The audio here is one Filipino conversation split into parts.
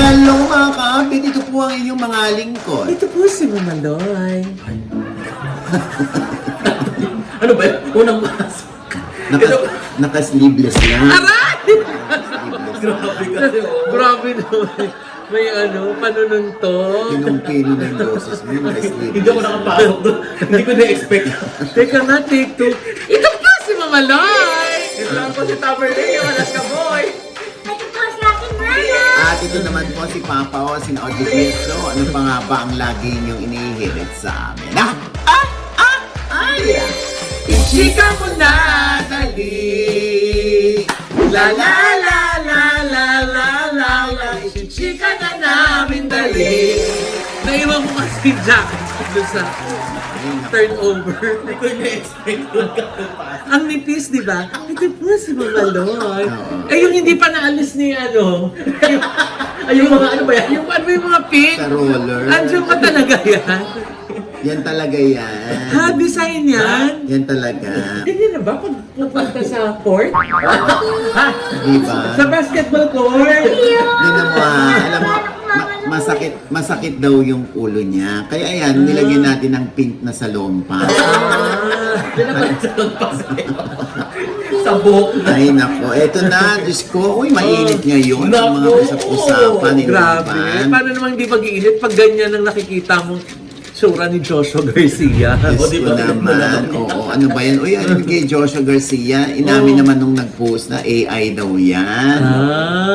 Hello mga kaabit, ito po ang inyong mga lingkod. Ito po si Mamaloy. Ano ba yun? Unang pasok. Naka-sleeveless lang. Aray! Grabe kasi. Grabe naman. May panununtok. Kinumpili na yung boses mo, naka-sleeveless. Hindi ako nakapasok doon. Hindi ko na-expect. Teka nga, take two. Ito po si Mamaloy! Ito lang po si Tamerlane, yung alas ka boy. Ito po si ating mama. At ito naman po si Papa o si Audrey Peso. Ano pa nga ba ang lagi niyong inihirit sa amin? Ay! Ichika mo na, dali. La la la la la la la la. Ichika na namin, dali. Naiwan ko kasi Jack doon sa turnover. Hindi ko na-expect doon ka pasok. Ang nipis, di ba? Ito po si Mamaloy. Eh, yung hindi pa naalis ni yung mga ano ba yan? Yung ano ba yung mga pink? Sa roller. Andiyan pa talaga yan. Yan talaga yan. Ha, design yan? Yan talaga. Ganyan na ba pag pupunta sa court? Diba? Sa basketball court? Yun na mo, alam mo, masakit daw yung ulo niya. Kaya ayan, nilagyan natin ng pink na salompa. Hindi na pala sa pasok. Sa buhok na. Ay nako, eto na, Diyos ko, uy, mainit ngayon ang mga Nako, usap-usapan ni Grabe. Paano namang hindi mag-iinit pag ganyan ang nakikita mong sura ni Joshua Garcia? Diyos di ko ba? naman. Oo, ano ba yan? Uy, ano kay Joshua Garcia? Inamin naman nung nag-post na AI daw yan.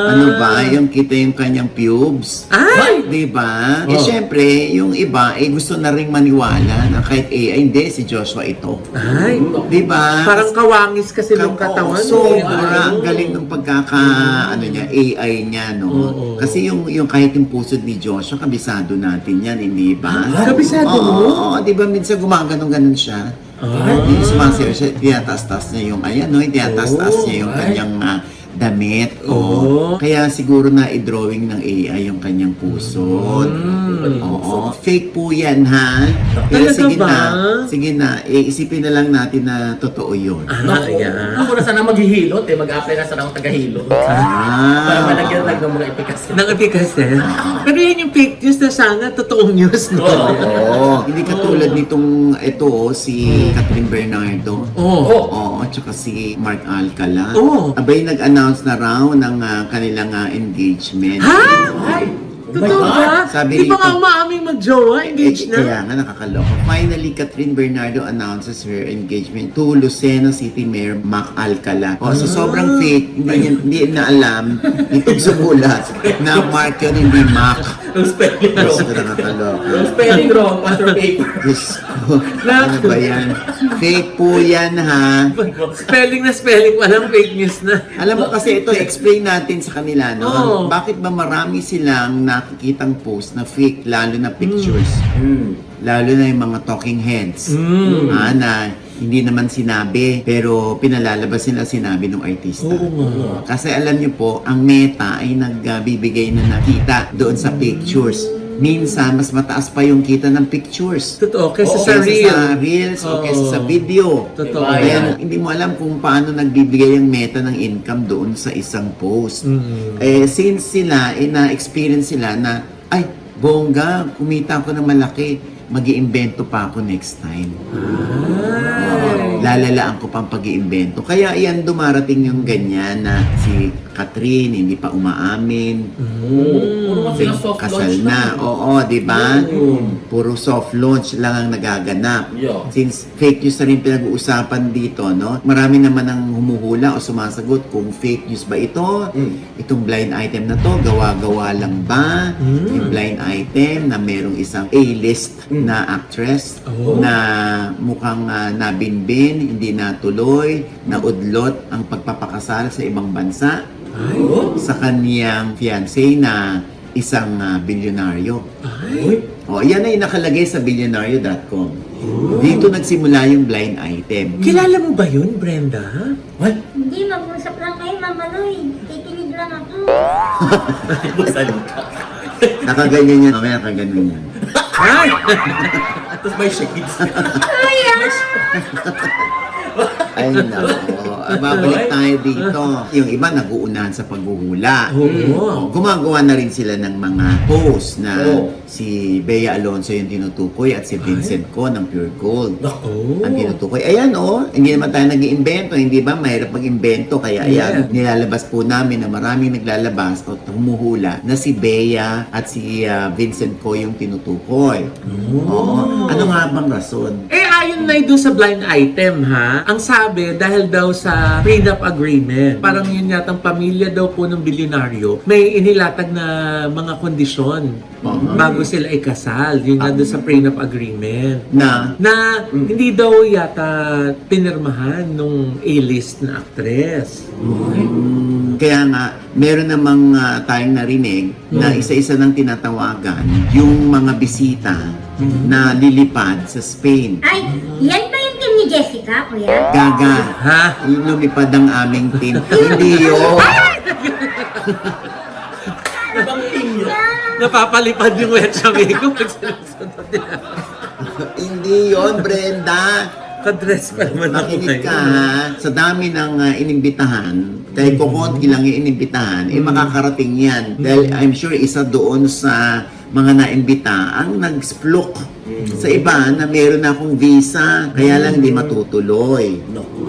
Ano ba? Yung kita yung kanyang pubes. Ay! Di ba? Eh, Oh. syempre, yung iba, gusto na ring maniwala na kahit AI, hindi, si Joshua ito. Ay! Di ba? Parang kawangis kasi ng katawan. Sobra, ang galing ng niya, AI niya, no? Oo. Kasi yung kahit yung pusod ni Joshua, kabisado natin yan, hindi ba? Kabisado mo? Oo, di ba minsan gumaganon-ganon siya? Yung sumasayaw siya, tinataas-taas niya yung, ayan, no? Tinataas-taas niya yung kanyang damit. Oo. Kaya siguro na i-drawing ng AI yung kanyang pusod. Oo. Fake po yan, ha? Pero Talaga sige ba? Sige na. Isipin na lang natin na totoo yun. Ah, yeah. Ako na sana maghihilot mag-apply na sana akong tagahilot. Para malagyan lang ng mga epikas. Nang epikas eh. Pero yan yung fake news na sana totoong news, no? Oo. Hindi katulad nitong si Catherine Bernardo. Oo. Oo, tsaka si Mark Alcala. Oo. Abay, nag-announce na raw ng kanilang engagement. Ha? Ay! Totoo my God. ba? Sabi Di ba rito- nga umaaming mag-jowa? Engaged na? Kaya nga nakakaloka. Finally, Catherine Bernardo announces her engagement to Lucena City Mayor Mac Alcala. So sobrang fake, hindi na alam itong sumulat na Mark yun, hindi Mac. Yung spelling Diyos wrong. ko, nakakaloka. Yung spelling wrong, paper paper. Diyos ko, ano ba yan? Fake po yan, ha? Spelling na spelling, walang fake news na. Alam mo kasi ito, explain natin sa kanila, no? Oo. Bakit ba marami silang nakikitang post na fake, lalo na pictures? Lalo na yung mga talking heads. Na hindi naman sinabi, pero pinalalabas nila sinabi ng artista. Oo nga. Kasi alam niyo po, ang Meta ay nagbibigay na nakita doon sa pictures. Minsan, mas mataas pa yung kita ng pictures. Totoo, kaysa Oo, sa kaysa reel. sa reels o kaysa sa video. Totoo. Kaya hindi mo alam kung paano nagbibigay ang Meta ng income doon sa isang post. Since sila, na-experience sila na, ay, bongga, kumita ako ng malaki, mag-iimbento pa ako next time. Lalalaan ko pang pag-iimbento. Kaya yan, dumarating yung ganyan na si Catherine, hindi pa umaamin. Puro sila soft Kasal launch na. Oo, di ba? Puro soft launch lang ang nagaganap. Yeah. Since fake news na rin pinag-uusapan dito, no? Marami naman ang humuhula o sumasagot kung fake news ba ito? Itong blind item na to, gawa-gawa lang ba? Yung blind item na merong isang A-list na actress na mukhang nabinbin, hindi natuloy, naudlot ang pagpapakasal sa ibang bansa sa kaniyang fiancé na isang bilyonaryo. O, yan ay nakalagay sa billionario.com. Dito nagsimula yung blind item. Kilala mo ba yun, Brenda? What? Hindi, mag-usap lang kayo, Mamaloy. Kikinig lang ako. Busan ka. Nakaganyan yan. Mamaya nakaganyan yan. Ay! Tapos may shades. Ay, ah! Ay, nako. Babalik tayo dito. Yung iba nag-uunahan sa paghuhula. Oo. Gumagawa na rin sila ng mga host na Oo. si Bea Alonso yung tinutukoy at si Vincent Co ng Pure Gold. Oo. Ang tinutukoy. Ayan hindi naman tayo nag-iimbento, hindi ba? Mahirap mag-imbento. Kaya ayan, nilalabas po namin na maraming naglalabas o humuhula na si Bea at si Vincent Co yung tinutukoy. Oo. Ano nga bang rason? Ayon na doon sa blind item ha, ang sabi dahil daw sa prenup agreement, parang yun yatang pamilya daw po ng bilyonaryo, may inilatag na mga kondisyon bago sila ikasal. Yun nga doon sa prenup agreement. Na Hindi daw yata pinirmahan nung A-list na actress. Kaya nga, meron namang tayong narinig na isa-isa nang tinatawagan yung mga bisita na lilipad sa Spain. Ay, yan ba yung team ni Jessica, kuya? Gaga, Ha? lumipad ang aming team. Hindi yun. Ibang team yun. Napapalipad yung Wetchamego pag sinusunod nila. Hindi yun, Brenda. Kadress pa naman ako Makinig ka ngayon. ha. Sa dami ng inimbitahan, kahit kukunti lang yung inimbitahan, makakarating yan. Dahil I'm sure isa doon sa mga naimbita ang nag-splok sa iba na meron na akong visa, kaya lang di matutuloy. Naku,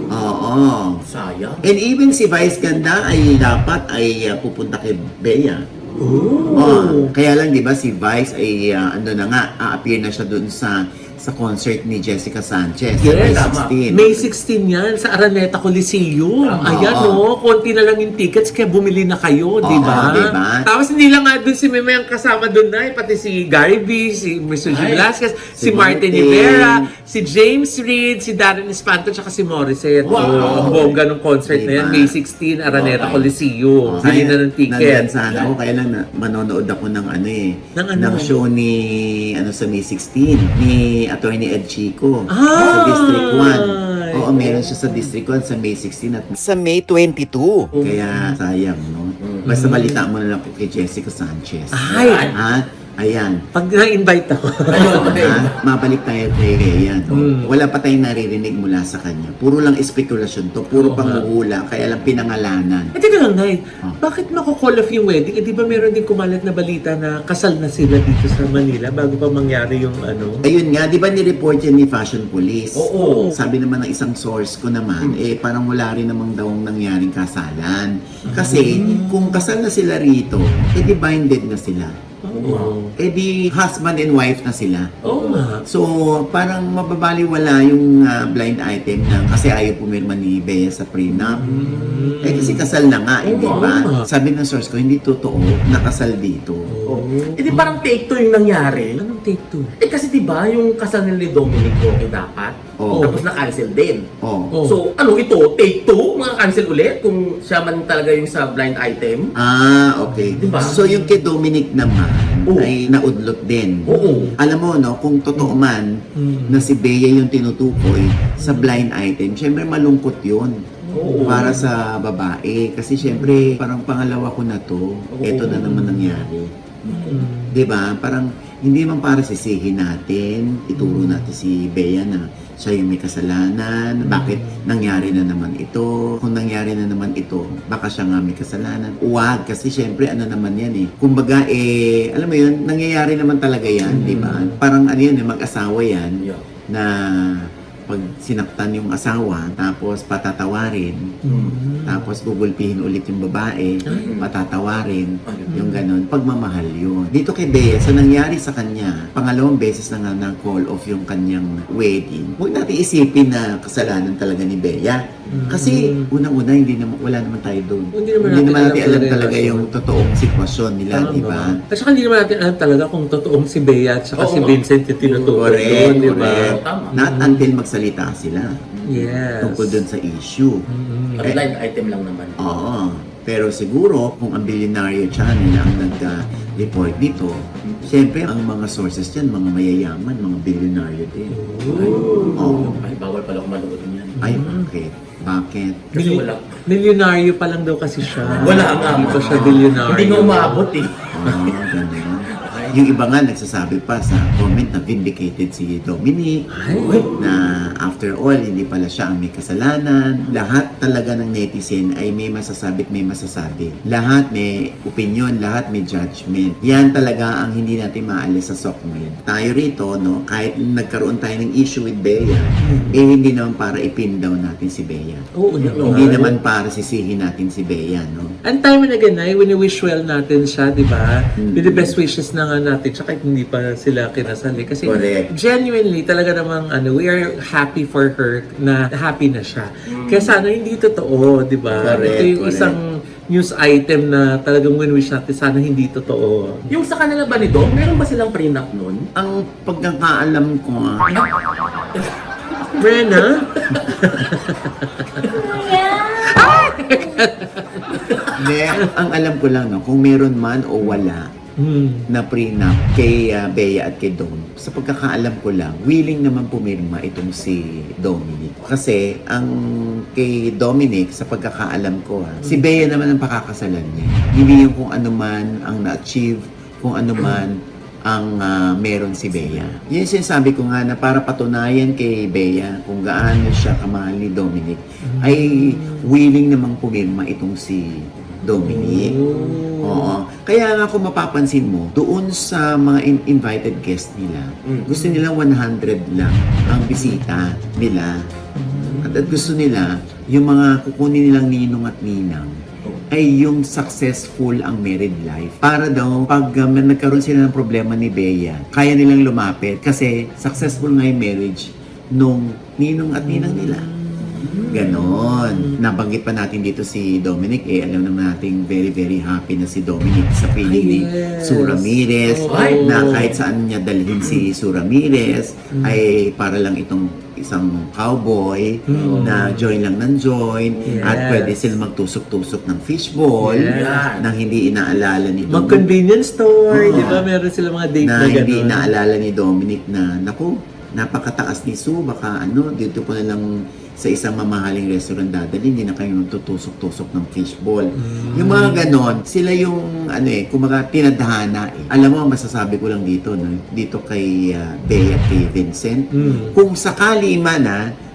Oo. sayang. And even si Vice Ganda ay dapat ay pupunta kay Bea. Oh, kaya lang 'di ba si Vice ay ano na nga a-appear na siya doon sa concert ni Jessica Sanchez sa May Yes, tama. 16. May 16 yan sa Araneta Coliseum. Tama. Ayan konti na lang yung tickets kaya bumili na kayo, di ba? di ba? Tapos hindi lang nga doon si Meme ang kasama doon na, pati si Gary B, si Mr. G. Ay. Velasquez, si Si Martin Martin. Rivera, si James Reid, si Darren Espanto, tsaka si Morissette. Wow. Ang bongga ng concert na yan, Diba? May 16, Araneta Wow. Coliseum. Bili na ng Nandyan ticket. sana ako, kaya lang manonood ako ng Ng ano? ng show ni sa May 16 ni Attorney Ed Chico Ah! sa District 1. Oo, meron siya sa District 1 sa May 16 at sa May 22. Kaya sayang, no? Basta balita mo na lang po kay Jessica Sanchez. Ay! Ha? Ayan. Pag na-invite ako. Ayun, okay. Mabalik tayo kay Rhea. No? Wala pa tayong naririnig mula sa kanya. Puro lang espekulasyon to. Puro panghuhula. Kaya lang pinangalanan. Teka lang, Nay. Bakit mako-call off yung wedding? Di ba meron din kumalat na balita na kasal na sila dito sa Manila bago pa mangyari yung ano? Ayun nga, di ba ni-report yan ni Fashion Police? Oo. Sabi naman ng isang source ko naman, parang wala rin namang daw nangyaring kasalan. Kasi kung kasal na sila rito, di binded na sila. Oo. Di husband and wife na sila. Oo nga. So, parang mababaliwala yung blind item na kasi ayaw pumirma ni Bea sa prenup. Kasi kasal na nga, hindi ba? Sabi ng source ko, hindi totoo nakasal dito. Eh di parang take 2 yung nangyari. Anong take two? Kasi di ba yung kasal ni Dominic okay dapat? Oo. Tapos na-cancel din. Oh. Oh. So, ano ito? Take 2? Mga cancel ulit? Kung siya man talaga yung sa blind item? Ah, okay. Diba? So, yung kay Dominic naman Oo. ay naudlot din. Oo. Alam mo, no, kung totoo man na si Bea yung tinutukoy sa blind item, syempre malungkot yun. Oo. Para sa babae. Kasi syempre, parang pangalawa ko na to. Ito na naman nangyari. Diba? Parang hindi man para sisihin natin, ituro natin si Bea na siya yung may kasalanan, bakit nangyari na naman ito, kung nangyari na naman ito, baka siya nga may kasalanan. Huwag, kasi syempre ano naman yan eh. Kumbaga alam mo yun, nangyayari naman talaga yan, di ba? Parang ano yan, mag-asawa yan, Yeah. na pag sinaktan yung asawa, tapos patatawarin, tapos gugulpihin ulit yung babae, patatawarin, yung ganun, pagmamahal yun. Dito kay Bea, sa nangyari sa kanya, pangalawang beses na nga na-call off yung kanyang wedding. Huwag natin isipin na kasalanan talaga ni Bea. Kasi unang-una, wala naman tayo doon. Hindi naman natin alam alam talaga talaga yung totoong sitwasyon nila, Tama. di ba? At saka hindi naman natin alam talaga kung totoong si Bea at saka Oo si nga. Vincent yung tinutukoy Correct, doon, di ba? correct. Tama. Not until magsalita sila Yes. tungkol doon sa issue. At blind item lang naman. Oo. Pero siguro, kung ang Billionaire Channel ang nag-report dito, siyempre, ang mga sources dyan, mga mayayaman, mga billionaire din. Oo. Ay, bawal pala kung manood niyan. Ay, bakit? Bakit? Kasi wala. Milyonaryo pa lang daw kasi siya. Wala nga. Hindi pa siya bilyonaryo. Hindi nga umabot eh. Ganun. Yung iba nga nagsasabi pa sa comment na vindicated si Dominic Ay. na after after all, hindi pala siya ang may kasalanan. Lahat talaga ng netizen ay may masasabi at may masasabi. Lahat may opinion, lahat may judgment. Yan talaga ang hindi natin maalis sa SOCMED. Tayo rito, no, kahit nagkaroon tayo ng issue with Bea, hindi naman para ipin down natin si Bea. Oo naman. Hindi naman para sisihin natin si Bea, no? And time and again, ay, wini-wish well natin siya, di ba? With the best wishes na nga natin, tsaka hindi pa sila kinasali. Kasi Correct. genuinely, talaga namang, we are happy for her na happy na siya. Kaya sana hindi totoo, di ba? Correct, Ito yung correct. isang news item na talagang win-wish natin, sana hindi totoo. Yung sa kanila ba ni Dom, meron ba silang prenup nun? Ang pagkakaalam ko, Brenna? Kuya! hindi, ang alam ko lang, no, kung meron man o wala, na prenup kay Bea at kay Dom. Sa pagkakaalam ko lang, willing naman pumirma itong si Dominic. Kasi ang kay Dominic, sa pagkakaalam ko, si Bea naman ang pakakasalan niya. Hindi yung kung ano man ang na-achieve, kung ano man ang meron si Bea. Yun yung sinasabi ko nga na para patunayan kay Bea kung gaano siya kamahal ni Dominic, ay willing namang pumirma itong si Dominic. Oo. Kaya nga kung mapapansin mo, doon sa mga invited guest nila, gusto nilang 100 lang ang bisita nila. At gusto nila, yung mga kukunin nilang ninong at ninang, ay yung successful ang married life. Para daw, pag nagkaroon sila ng problema ni Bea, kaya nilang lumapit kasi successful nga yung marriage nung ninong at ninang nila. Ganon. Nabanggit pa natin dito si Dominic. Alam naman natin very, very happy na si Dominic sa piling ni Yes. Sue Ramirez. Oo. Na kahit saan niya dalhin si Sue Ramirez, ay para lang itong isang cowboy na join lang ng join at pwede sila magtusok-tusok ng fishball Yes. nang hindi inaalala ni Dominic. Mag-convenience store, di ba? Meron sila mga date Na na hindi gano'n. inaalala ni Dominic na, naku, napakataas ni Sue, baka dito ko na lang sa isang mamahaling restaurant dadalhin, hindi na kayo tutusok-tusok ng fishball. Yung mga ganon, sila yung, kumaga, tinadhana eh. Alam mo, ang masasabi ko lang dito, no? Dito kay Bea at kay Vincent, kung sakali man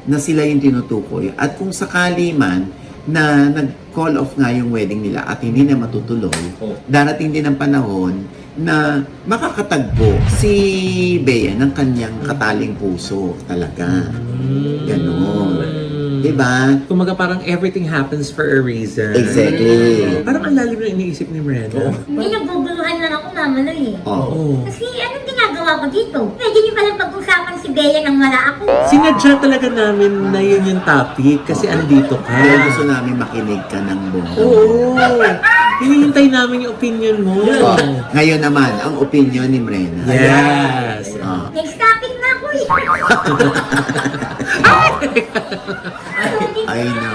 na sila yung tinutukoy, at kung sakali man na nag-call off nga yung wedding nila at hindi na matutuloy, darating din ang panahon na makakatagpo si Bea ng kanyang kataling puso talaga. Ganon. Diba? Kumaga parang everything happens for a reason. Exactly. Parang ang lalim na iniisip ni Miranda. Hindi naguguluhan lang ako, Mama Loy eh. Oo. Kasi anong ginagawa ko dito? Pwede niyo palang pag-usapan si Bea nang wala ako. Sinadya talaga namin na yun yung topic kasi andito ka. Kaya gusto namin makinig ka ng buong. Oo. Hinihintay namin yung opinion mo. Ngayon naman, ang opinion ni Mrena. Yes. Next topic na ako eh. Ay, no.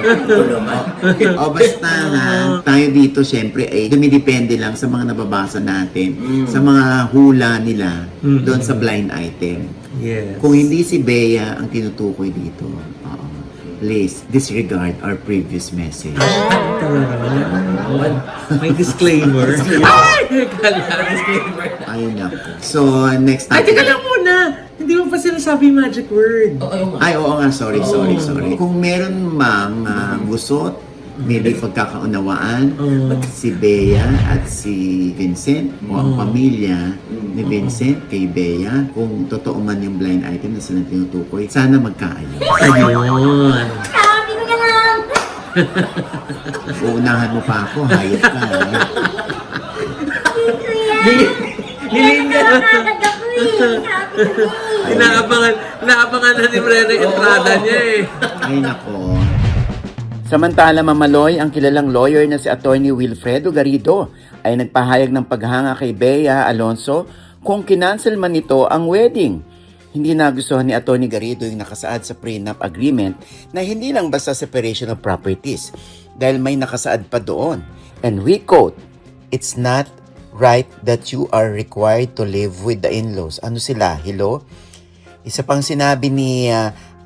O basta tayo dito syempre ay dumidepende lang sa mga nababasa natin, sa mga hula nila doon sa blind item. Yes. Kung hindi si Bea ang tinutukoy dito, please disregard our previous message. May disclaimer. Ay, naku. So, next Ay, teka topic. lang muna. Hindi mo pa sinasabi yung magic word. Ay, oo nga. Sorry. Kung meron mang gusot, maybe pagkakaunawaan, si Bea at si Vincent, o ang pamilya ni Vincent kay Bea, kung totoo man yung blind item na silang tinutukoy, sana magkaayos. Ayun. Sabi ko na lang. Uunahan mo pa ako, hayop ka. Dito yan. Nilinda. Nakakagad ako eh. Sabi ko eh. Inaabangan na ni Brenna yung entrada niya eh. Ay, nako. Samantala, Mamaloy, ang kilalang lawyer na si Attorney Wilfredo Garrido ay nagpahayag ng paghanga kay Bea Alonso kung kinancel man nito ang wedding. Hindi nagustuhan ni Attorney Garrido yung nakasaad sa prenup agreement na hindi lang basta separation of properties dahil may nakasaad pa doon. And we quote, "It's not right that you are required to live with the in-laws." Ano sila? Hello? Isa pang sinabi ni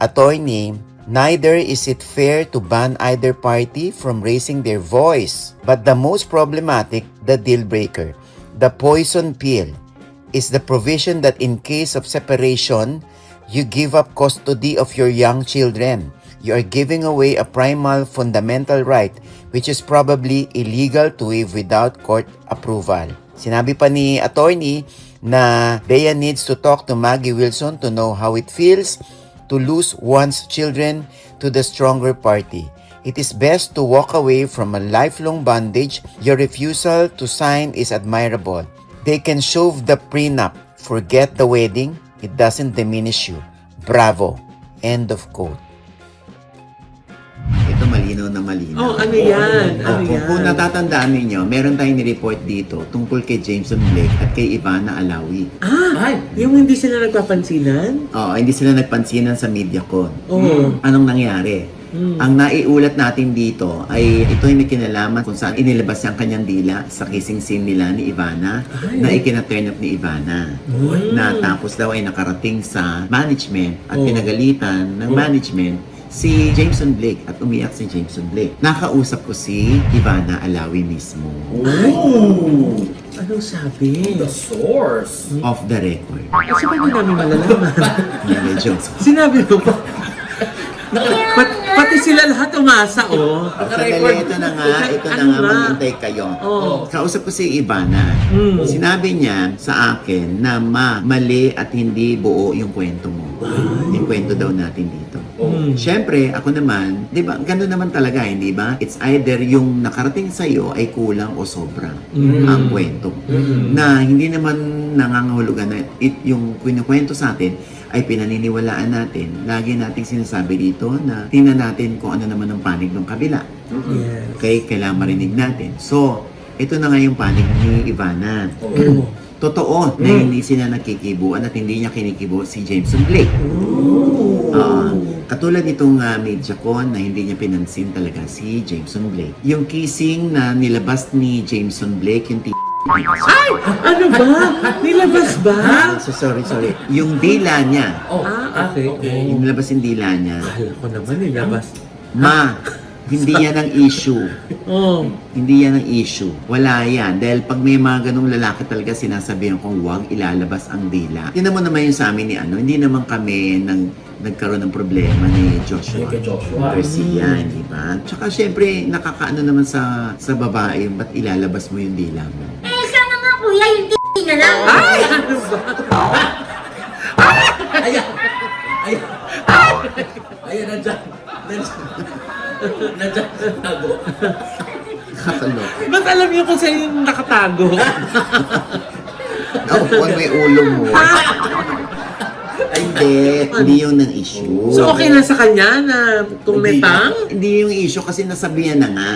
Attorney, "Neither is it fair to ban either party from raising their voice. But the most problematic, the deal breaker, the poison pill, is the provision that in case of separation, You give up custody of your young children. You are giving away a primal fundamental right which is probably illegal to waive without court approval. Sinabi pa ni attorney na Bea needs to talk to Maggie Wilson to know how it feels to lose one's children to the stronger party. It is best to walk away from a lifelong bondage. Your refusal to sign is admirable. They can shove the prenup. Forget the wedding. It doesn't diminish you. Bravo. End of quote. Ito malinaw na malinaw. Oh, ano yan? Ano yan? Kung natatandaan ninyo, meron tayong nireport dito tungkol kay Jameson Blake at kay Ivana Alawi. Ay, yung hindi sila nagpapansinan? Oo, hindi sila nagpansinan sa MediaCon. Oo. Anong nangyari? Ang naiulat natin dito ay ito ay may kinalaman kung saan inilabas ang kanyang dila sa kissing scene nila ni Ivana na ikina-turn up ni Ivana. Na tapos daw ay nakarating sa management at pinagalitan ng management si Jameson Blake at umiyak si Jameson Blake. Nakausap ko si Ivana Alawi mismo. Ooh! Anong sabi? The source. Off the record. Kasi paano namin malalaman? Medyo. Sinabi mo ba? Pati sila lahat umasa, oh. Sandali, ito na nga, maghintay kayo. Oh. Kausap ko si Ivana. Sinabi niya sa akin na mali at hindi buo yung kwento mo. Yung kwento daw natin dito. Siyempre, ako naman, di ba, gano'n naman talaga, hindi ba? It's either yung nakarating sa'yo ay kulang o sobra ang kwento. Na hindi naman nangangahulugan na yung kwento sa atin ay pinaniniwalaan natin. Lagi nating sinasabi dito na tingnan natin kung ano naman ang panig ng kabila. Yes. Okay, kailangan marinig natin. So, ito na nga yung panig ni Ivana. Totoo na hindi sila nakikibuan at hindi niya kinikibo si Jameson Blake. Katulad nitong MediaCon na hindi niya pinansin talaga si Jameson Blake. Yung kissing na nilabas ni Jameson Blake, yung Ay! Ano ba? Nilabas ba? So, sorry. Yung dila niya. Okay. Yung nilabas yung dila niya. Akala ko naman nilabas. Hindi yan ang issue. Oh. Hindi yan ang issue. Wala yan. Dahil pag may mga ganong lalaki talaga sinasabihan kong huwag ilalabas ang dila. Yun naman yung sa amin ni hindi naman kami nagkaroon ng problema ni Joshua. Kay Joshua. Garcia, di ba? Tsaka syempre, nakakaano naman sa babae, ba't ilalabas mo yung dila mo? Sana nga kuya, yung na lang. Ay! Ano ba? Ayan! Ayan, nandiyan. Nandiyan sa tago. Kakalo. Ba't alam niyo kung saan yung nakatago? Kung may ulo mo. Hindi yun ang issue. So okay na sa kanya na kung may tang? Hindi yung issue kasi nasabihan na nga.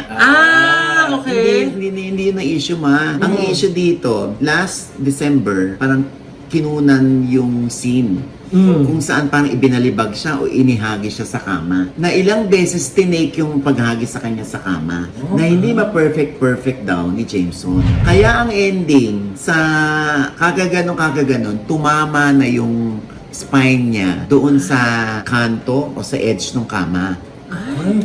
Okay. Hindi yun ang issue, ma. Ang issue dito, last December, parang kinunan yung scene. Kung saan parang ibinalibag siya o inihagi siya sa kama. Na ilang beses tinake yung paghagi sa kanya sa kama. Na hindi ma-perfect daw ni Jameson. Kaya ang ending, sa kagaganon, tumama na yung spine niya doon sa kanto o sa edge ng kama.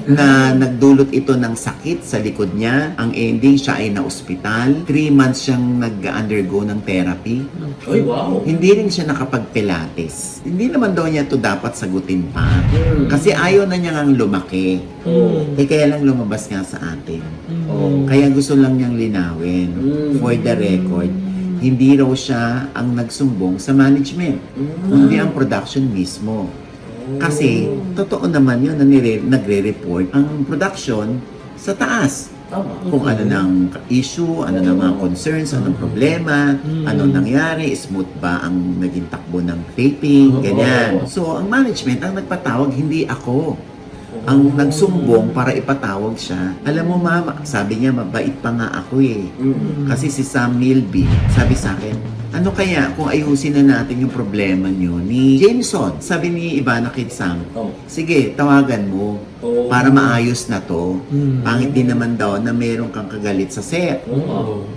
Na nagdulot ito ng sakit sa likod niya. Ang ending, siya ay na-ospital. 3 months siyang nag-undergo ng therapy. Ay, wow. Hindi rin siya nakapag-pilates. Hindi naman daw niya to dapat sagutin pa. Kasi ayaw na niya ngang lumaki. Kaya lang lumabas nga sa atin. Kaya gusto lang niyang linawin. For the record, hindi raw siya ang nagsumbong sa management. Kundi ang production mismo. Kasi, totoo naman yun na nagre-report ang production sa taas. Kung ano ng issue, ano ng mga concerns, anong problema, anong nangyari, smooth ba ang naging takbo ng taping, ganyan. So, ang management ang nagpatawag, hindi ako. Ang nagsumbong para ipatawag siya. Alam mo, mama, sabi niya, mabait pa nga ako eh. Kasi si Sam Milby, sabi sa akin, ano kaya kung ayusin na natin yung problema niyo ni Jameson? Sabi ni Ivana kay Sam, sige, tawagan mo para maayos na to. Pangit din naman daw na meron kang kagalit sa set.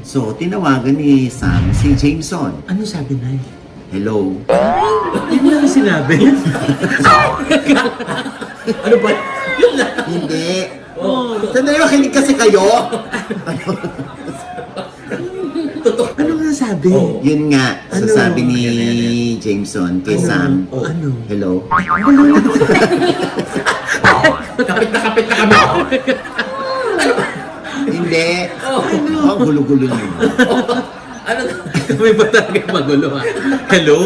So, tinawagan ni Sam si Jameson. Ano sabi na Hello? Hindi na sinabi. Ano ba? Yun na. Hindi. Sandali, makinig kasi kayo. Ano nga sabi? Oo. Yun nga, Ano? sabi ni Ayan. Jameson kay Ano? Sam. Oh. Ano? Hello? Kapit na kami. Hindi. Oh. Oh, gulo-gulo niyo. Ano? Kami ba talaga magulo ha? Hello?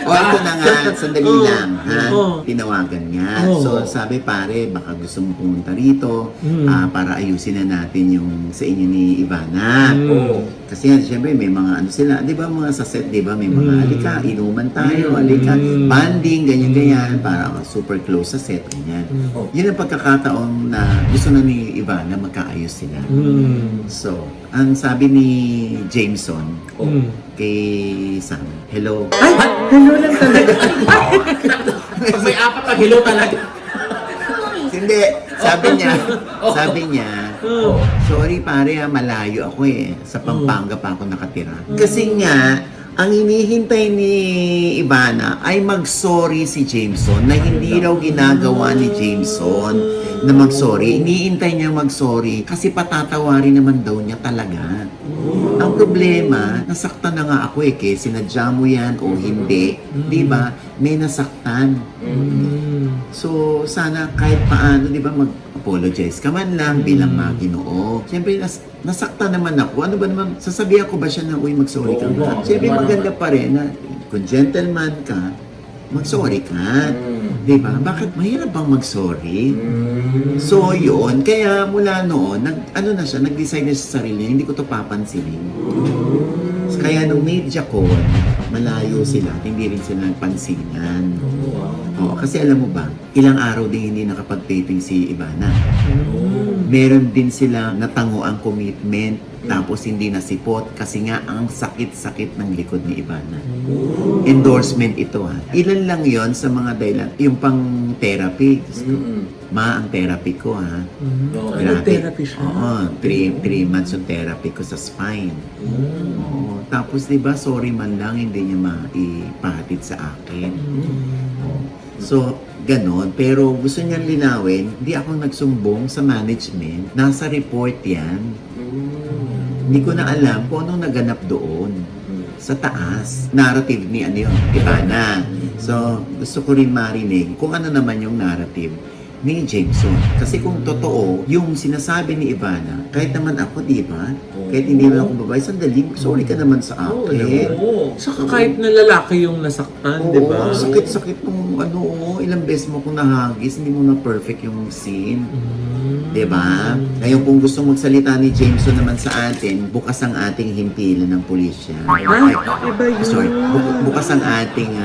O ito na nga, sandali Oh. lang, ha? Oh. Tinawagan nga. Oh. So sabi pare, baka gusto mong pumunta rito para ayusin na natin yung sa inyo ni Ivana. Oo. Kasi nga, syempre, may mga ano sila, di ba mga sa set, di ba, may mga halika, inuman tayo, halika, banding, ganyan-ganyan, para super close sa set, ganyan. Oh. Yun ang pagkakataon na gusto na ni Ivana magkaayos sila. So, ang sabi ni Jameson kay Sam, hello. Ay! Hello lang talaga. Pag may apat na hilo talaga. Hindi, sabi niya, Oh. sorry pare malayo ako sa Pampanga pa ako nakatira. Kasi nga, ang hinihintay ni Ivana ay mag-sorry si Jameson na hindi raw ginagawa ni Jameson na mag-sorry. Iniintay niya mag-sorry kasi patatawarin naman daw niya talaga. Ang problema, nasaktan na nga ako kaya sinadya mo yan o hindi. Di ba? May nasaktan. So, sana kahit paano, di ba, mag-apologize ka man lang bilang Maginoo. Siyempre, nasaktan naman ako. Ano ba naman, sasabihan ko ba siya na, uy, mag-sorry ka Oo, nga? Siyempre, maganda pa rin na kung gentleman ka, mag-sorry ka. Di ba? Bakit mahirap bang mag-sorry? So, yun. Kaya mula noon, nag-decide na sa sarili niya, hindi ko to papansinin. Kaya nung media con, malayo sila at hindi rin sila nagpansinan. Oo, kasi alam mo ba, ilang araw din hindi nakapag-taping si Ivana. Meron din sila natango ang commitment tapos hindi nasipot kasi nga ang sakit-sakit ng likod ni Ivana. Endorsement ito ha. Ilan lang yon sa mga dahilan. Yung pang therapy. Ma, ang therapy ko ha. Ano therapy siya? Oo, 3 months yung therapy ko sa spine. Oo. Tapos 'di ba, sorry man lang hindi niya maipahatid sa akin. Oo. So, ganon. Pero gusto niyang linawin, hindi ako nagsumbong sa management. Nasa report yan. Hindi ko na alam kung anong naganap doon. Sa taas. Narrative ni ano yun, Ivana. So, gusto ko rin marinig kung ano naman yung narrative ni Jameson. Kasi kung totoo, yung sinasabi ni Ivana, kahit naman ako, di ba? Kahit hindi naman ako babae, sandali, sorry ka naman sa akin. Saka kahit na lalaki yung nasaktan, di ba? Oo, sakit-sakit nung ilang beses mo kung nahagis, hindi mo na perfect yung scene. Di ba? Ngayon kung gusto magsalita ni Jameson naman sa atin, bukas ang ating himpilan ng pulisya. iba yun. Sorry, bukas ang ating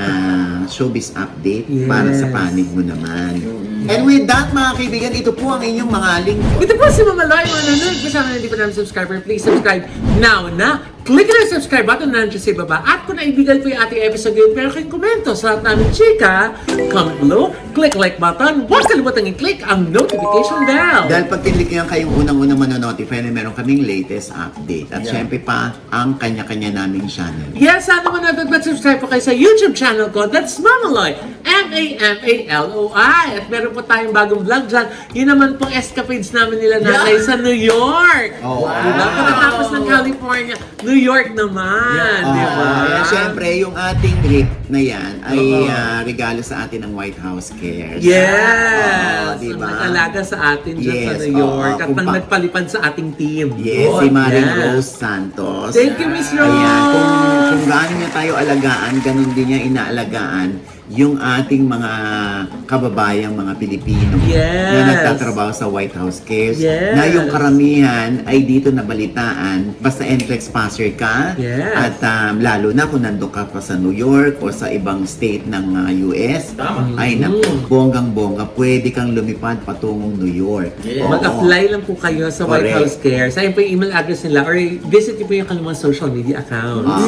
showbiz update para sa panig mo naman. And with that, mga kaibigan, ito po ang inyong mga lingkod. Ito po si Mama Loy, mananood ko sa mga hindi pa namin subscriber. Please subscribe now na. Click na yung subscribe button na nandiyan sa ibaba. At kung naibigan po yung ating episode yun, pero kayong komento sa lahat namin chika, comment below, click like button, huwag kalimutan i-click ang notification bell. Dahil pag kinlik nyo kayong unang-unang manonotify na meron kaming latest update. At syempre pa, ang kanya-kanya naming channel. Yes, sana manood at subscribe po kayo sa YouTube channel ko. That's Mama Loy. M-A-M-A-L-O-I. At meron po tayong bagong vlog dyan. Yun naman pong escapades namin nila nanay sa New York. Oh, Diba? Pagkatapos ng California, New York naman. Diba? Kaya syempre, yung ating trip na yan ay regalo sa atin ng White House Cares. Yes! Diba? Ang nag-alaga sa atin dyan sa Yes, New York. At kung ang nagpalipad sa ating team. Yes, si Maring Yes. Rose Santos. Thank you, Miss Rose! Ayan, kung gaano niya tayo alagaan, ganun din niya inaalagaan yung ating mga kababayang mga Pilipino Yes. na nagtatrabaho sa White House Cares. Yes. Na yung karamihan ay dito nabalitaan basta NCLEX passer ka Yes. at lalo na kung nandun ka pa sa New York o sa ibang state ng US. Tama. Ay naku, bonggang-bongga, pwede kang lumipad patungong New York. Yes. Oo. Mag-apply lang po kayo sa White Correct. House Cares. Ayun po yung email address nila or visit niyo po yung kanilang social media accounts.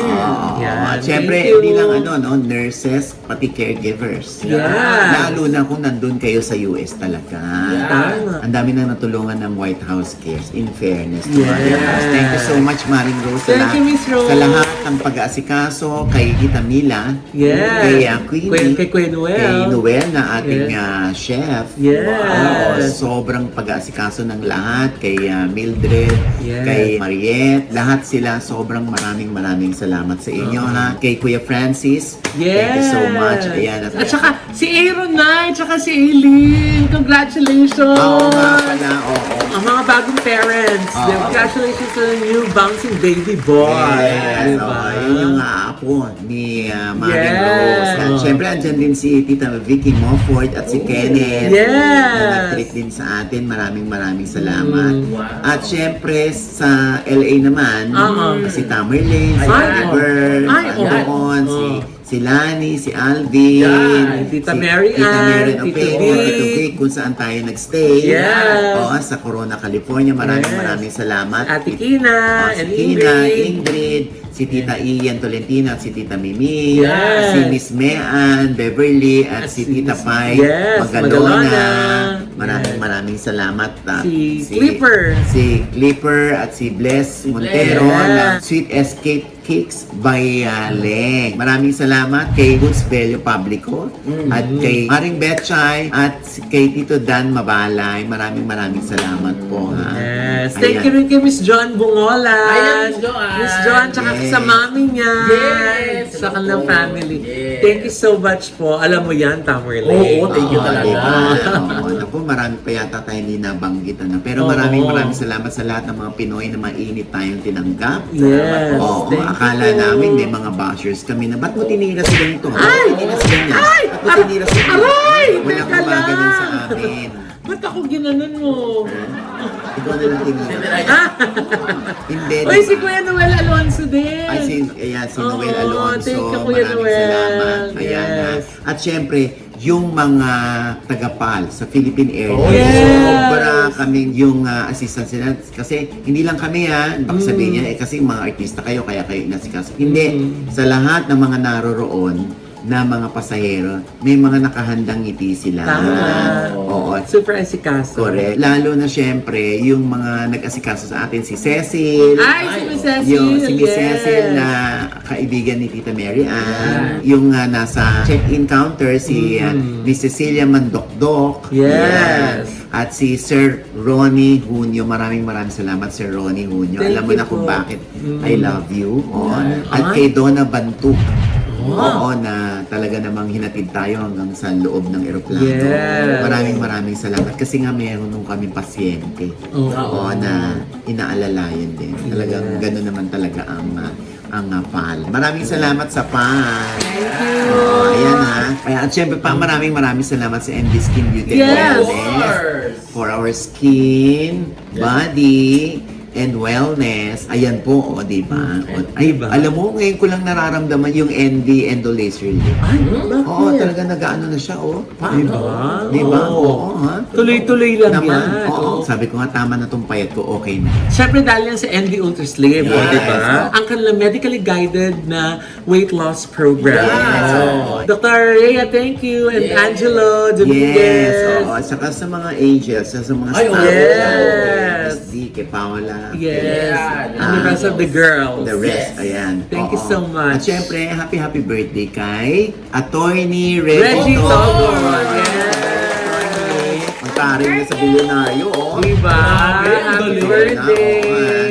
At syempre, Thank you. hindi lang nurses, pati caregivers caregivers. Yes. Lalo na kung nandun kayo sa US talaga. Tama. Ang dami na natulungan ng White House Cares, in fairness to Yes. White House. Thank you so much, Maring Rose. Thank you, Miss Rose. Sa lahat ng pag-aasikaso, kay Tita Mila, Yes. kay Queenie, Kay Kuya Noel. kay Noel na ating Yes. chef. Yes. Oo, sobrang pag-aasikaso ng lahat, kay Mildred, Yes. kay Mariette, lahat sila sobrang maraming salamat sa inyo ha. Kay Kuya Francis, Yes. thank you so much. Ayan. At saka si Aaron Knight, tsaka si Aileen. Congratulations! Oo nga pala, oo. Ang mga bagong parents. Oo. Congratulations to the new bouncing baby boy. Yes, Diba? yun yung apo ni Maring Yes. Rose. At syempre, andyan din si Tita Vicky Mofford at si Kenneth. Yes. Na nag-treat din sa atin. Maraming salamat. Wow. At syempre, sa LA naman, si Tamerlane, si Ay, Oliver, Ay, doon, oo. si Lani, si Alvin, Yan. Tita Mary Tita Ann, Mary Ann Tito Opego, Vic. Tito Vic, kung saan tayo nagstay. Yes. Oo, sa Corona, California. Maraming Yes. salamat. Ate Kina Si and Tina, Ingrid. Ingrid, si Tita Ian Tolentino at si Tita Mimi, Yes. si Miss Mean, Beverly, at si Tita Pai Yes, Magalona. Maraming salamat. Si Clipper. Si Clipper at si Bless Montero Yes. ng Sweet Escape Cakes by Leng. Maraming salamat kay Goods Bello Publico at kay Maring Betchay at kay Tito Dan Mabalay. Maraming salamat po ha. Yes. Thank Ayan. you rin kay Miss John Bungolan. Ayan, Miss Joan. Miss John, tsaka Yes. sa mami niya. Yes. Sa kanilang Hello po. family. Yes. Thank you so much po. Alam mo yan, Tamerlane. Oo, thank you Oo, talaga. diba? Oo, naku, marami pa yata tayo hindi nabanggit. Pero Oo. maraming salamat sa lahat ng mga Pinoy na mainit tayong tinanggap. Yes. Oo, Thank akala you po. namin may mga bashers kami na, ba't mo tinira si ganito? Ba't mo tinira si ganyan? Ay! Ba't mo tinira si ganyan? Aray! Walang Teka gumaganon sa lang. amin. Ba't ako ginanon mo? Ikaw na lang tinira. Ah! Hindi. Uy, diba? si Kuya Noel Alonso din. Ay, si Noel Oo, Alonso. thank you, Kuya Maraming Noel. salamat. Ayan ha. Yes. At syempre, yung mga tagapal sa Philippine Airlines. Oh, yes. Sobra kaming yung assistant sila. Kasi hindi lang kami baka sabihin niya, kasi mga artista kayo, kaya kayo inasikas. Hindi. Sa lahat ng mga naroroon na mga pasahero, may mga nakahandang ngiti sila. Tama. Oo. Super asikaso. Correct. Lalo na syempre, yung mga nag-asikaso sa atin, si Cecil. Ay, si Miss Cecil. Yung si Miss yes. Cecil na kaibigan ni Tita Mary Ann. Yung nasa check-in counter, si Miss Cecilia Mandokdok. Yes. Yan. At si Sir Ronnie Junio. Maraming salamat, Sir Ronnie Junio. Thank Alam mo you na kung po. bakit I love you. Oo. At Ay. kay Donna Bantuk. Wow. Oo, na talaga namang hinatid tayo hanggang sa loob ng eroplano. Yes. Maraming salamat. Kasi nga meron nung kami pasyente. Oo, na inaalalayan din. Talagang gano'n naman talaga ang PAL. Maraming salamat sa PAL. Thank you. Oo, ayan ha. At syempre pa, maraming salamat sa MD Skin Beauty and Yes. Wellness for our skin, body, and wellness. Ayan po, di ba? Ay, Diba? alam mo, ngayon ko lang nararamdaman yung ND Endo Laser Lift. Ay, bakit? Oo, talaga nag-ano na siya, Pa? Diba? Di ba? Oo. Oo, ha? Tuloy-tuloy lang Naman. yan. Oo. Sabi ko nga, tama na tong payat ko, okay na. Siyempre dahil yan sa ND Ultra Slim, Yes. di ba? Ang kanilang medically guided na weight loss program. Yes. Oh. Dr. Rhea, thank you. And Yes. Angelo Dominguez. Yes, oo. Saka sa mga angels, sa mga Ay, stars. yes. SD, kay Paola. Yes. Yeah. And the rest of the girls. The rest, Yes. ayan. Thank you Oo. so much. At syempre, happy birthday kay Attorney Reggie Reggie Togor. Togor. Yes. Magtaring na sa bilyonaryo, oh. Diba? Grabe, ang Happy galing. birthday.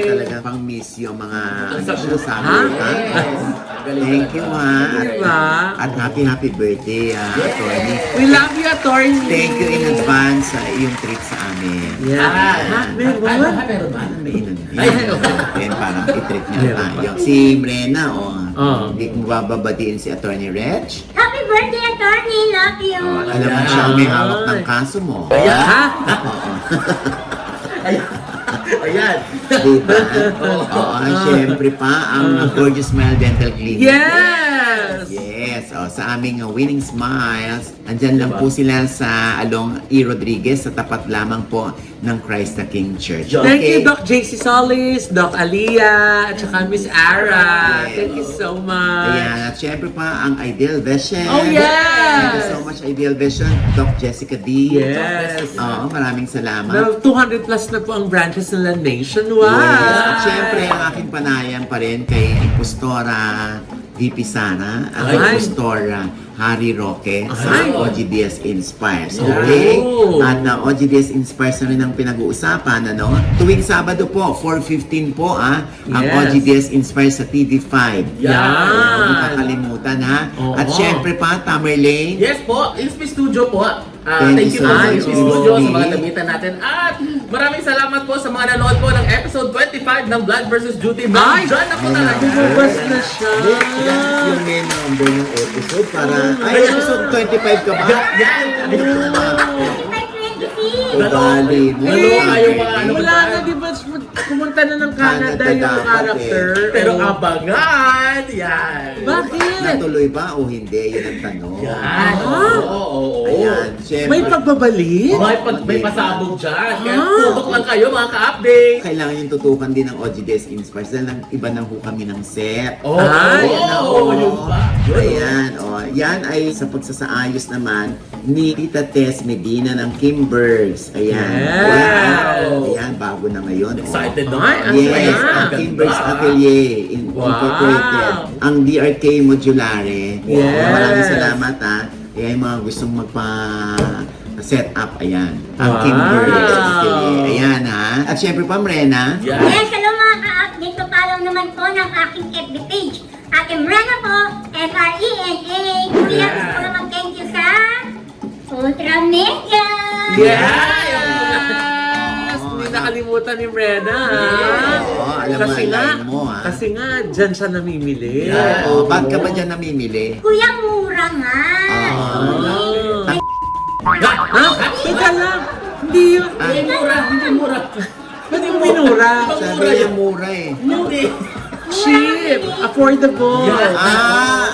Talagang pang miss yung mga sabi Ha? ha? Yes. Thank you, ha. Diba? At happy birthday, Attorney. We love you, attorney. Thank you in advance sa iyong trip sa amin. Yeah. Ha? Meron? Meron ba? May inan. Ay, okay. Then parang i-trip niya Meron tayo. Si Mrena, Oo. hindi mo bababatiin si Attorney Reg. Happy birthday, attorney. Love you. Alam mo siya ang may hawak ng kaso mo. Ha? Ayan. Diba? Oo, syempre pa ang Gorgeous Smile Dental Clinic. Yes! Yes. Yes, sa aming Winning Smiles, andyan lang po sila sa Along E. Rodriguez, sa tapat lamang po ng Christ the King Church. Thank you, Doc JC Solis, Doc Alia, at saka Miss Ara. Yes. Thank you so much. Ayan, at syempre pa ang Ideal Vision. Oh, yes! Thank you so much, Ideal Vision. Doc Jessica D. Yes. Oo, maraming salamat. Na 200 plus na po ang branches nila nationwide. Yes. At syempre, ang aking panayam pa rin kay Impostora VP Sara, ang Ay. Impostora Harry Roque sa Ay. OGDS Inspires. Yeah. Okay? Oh. At OGDS Inspires na rin ang pinag-uusapan, ano? Tuwing Sabado po, 4:15 po, ang Yes. OGDS Inspires sa TV5. Yan. Huwag kakalimutan, ha? Oo. At syempre pa, Tamerlane. Yes po, Inspi Studio po. Thank Thank you you so po sa much, Inspi Inspi. Studio sa mga namitan natin. At maraming salamat po sa mga nanood po ng episode 25 ng Blood vs. Duty. Ay! Diyan na po Ay, talaga. Bumabas na siya. Yung may number ng episode para... Ay, episode 25 ka ba? Yan! 25-26. Ugali. Hello, kayo mga ano Wala na, di ba? Pumunta na ng Canada Canada yung dapat character. Pero Oh. abangan! Yan! Bakit? Natuloy ba o hindi? Yun ang tanong. Yan! Ah. Oo. Ayan, syempre. May pagbabalik? May pasabog dyan. Kaya Ah. tutok lang kayo mga ka-update. Kailangan yung tutukan din ng OGDS Inspires dahil iba na ho kami ng set. Oh, Ay, yun pa. Yun, Ayan, yan ay sa pagsasaayos naman ni Tita Tess Medina ng Kimbergs. Ayan. Wow. Ayan, bago na ngayon. Excited na. Ay, ang Yes, saya. ang Kimbergs Atelier Incorporated. Wow. Ang DRK Modulare. Yes. Maraming salamat, ha. Kaya yung mga gustong magpa-set up, ayan. Ang Wow. Kimbergs Atelier. Ayan, ha. At syempre pa, Mrena. Yan. Yes, hello mga ka-update. Follow naman po ng aking FB page. Ate Mrena po, Frena. Kuya, Yeah. gusto ko na mag-thank you sa Ultra Mega. Yes! Hindi nakalimutan ni Brenda, ha? Oo, alam mo ang line mo, ha? Kasi nga, dyan siya namimili. Yeah. Oh, ba't ka ba dyan namimili? Kuya, mura nga. Ah. Yan. Ha? Teka lang. Hindi yun. Hindi mura, hindi mura. Ba't yung minura? Sabi niya mura eh. Hindi. Cheap. Affordable. Yeah. Ah,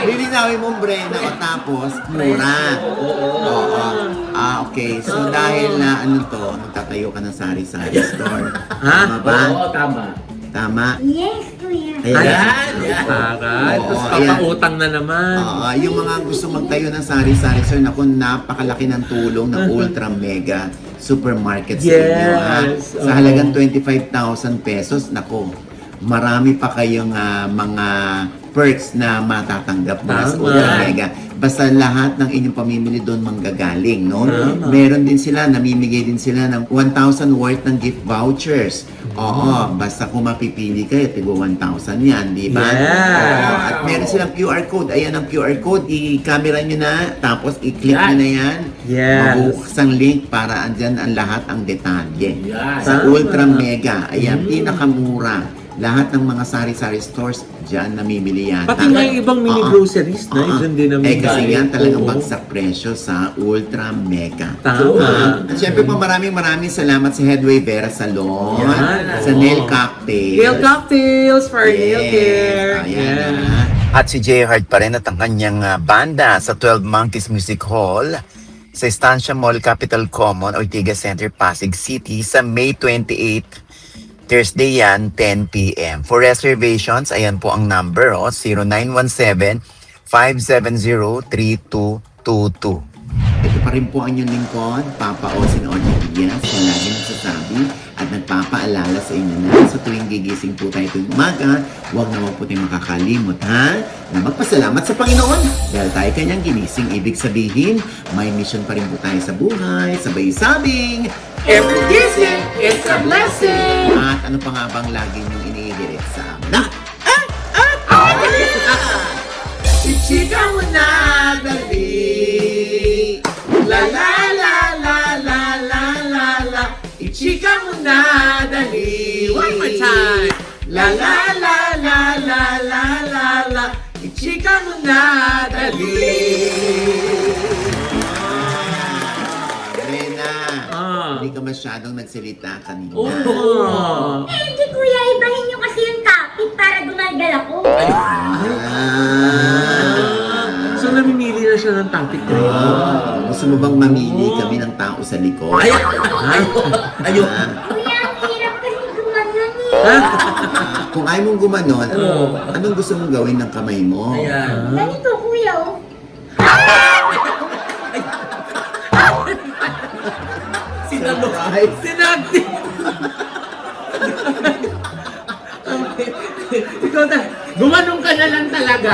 lilinawin mo Brenda o tapos mura. Oo. Okay. So dahil na ano to, magtatayo ka ng sari-sari store. Ha? Tama ba? Oo, tama. Tama? Yes, kuya. Yan, yan. Aral. Tapos Oo, ayan. papautang na naman. Yung mga gusto magtayo ng sari-sari store, naku, napakalaki ng tulong ng Ultra Mega Supermarket sa inyo. Ha? Yes. Sa halagang 25,000 pesos, naku, marami pa kayong mga perks na matatanggap mula sa Tama. Ultra Mega. Basta lahat ng inyong pamimili doon manggagaling, no? Tama. Meron din sila, namimigay din sila ng 1,000 worth ng gift vouchers. Oo, basta kung mapipili kayo, tigo 1,000 yan, di ba? Yes. Oo, at meron silang QR code. Ayan ang QR code. I-camera nyo na, tapos i-click nyo na yan. Yes. Mabukas ang link para andyan ang lahat ang detalye. Yan. Sa Tama. Ultra Mega, ayan, pinakamura. Lahat ng mga sari-sari stores, dyan namimili yata. Pati nga yung ibang mini groceries na, dyan din namimili. Kasi yan talagang Oo. bagsak presyo sa Ultra Mega. Tama. At syempre po maraming salamat sa Headway Vera Salon, Yan, sa oo. Nail Cocktail. Nail cocktails for nail care. Ayan, Yes. At si J. Hart pa rin at ang kanyang banda sa 12 Monkeys Music Hall sa Estancia Mall Capital Common, Ortigas Center, Pasig City sa May 28, Thursday yan, 10 p.m. For reservations, ayan po ang number, 0917-570-3222. Ito pa rin po ang inyong lingkod, Papa Osin Oji Diaz, na lagi nagsasabi at nagpapaalala sa inyo na sa tuwing gigising po tayo tuwing umaga, huwag naman po tayong makakalimot, ha? Na magpasalamat sa Panginoon dahil tayo kanyang ginising. Ibig sabihin, may mission pa rin po tayo sa buhay, sabay sabing, Every gising, it's a blessing. at ano pa nga bang lagi niyong iniidirect sa amin? Ichika mo na, dali. La la la la la la la la. Ichika mo na, dali. One more time. La la la la la la la la. Ichika mo na, dali. Rena, hindi ka masyadong nagsalita kanina. Oh. Hindi kuya, ibahin nyo kasi yung topic para gumagal ako. Ah. ng topic na yun. Gusto mo bang mamili kami ng tao sa likod? Ayun! Ayun! Kuya, ang hirap kasi gumanon eh. Kung ayaw mong gumanon, anong gusto mong gawin ng kamay mo? Ayan. Ganito, kuya, oh. Sinalo. Sinagdi! Ikaw na, gumanong ka na lang talaga.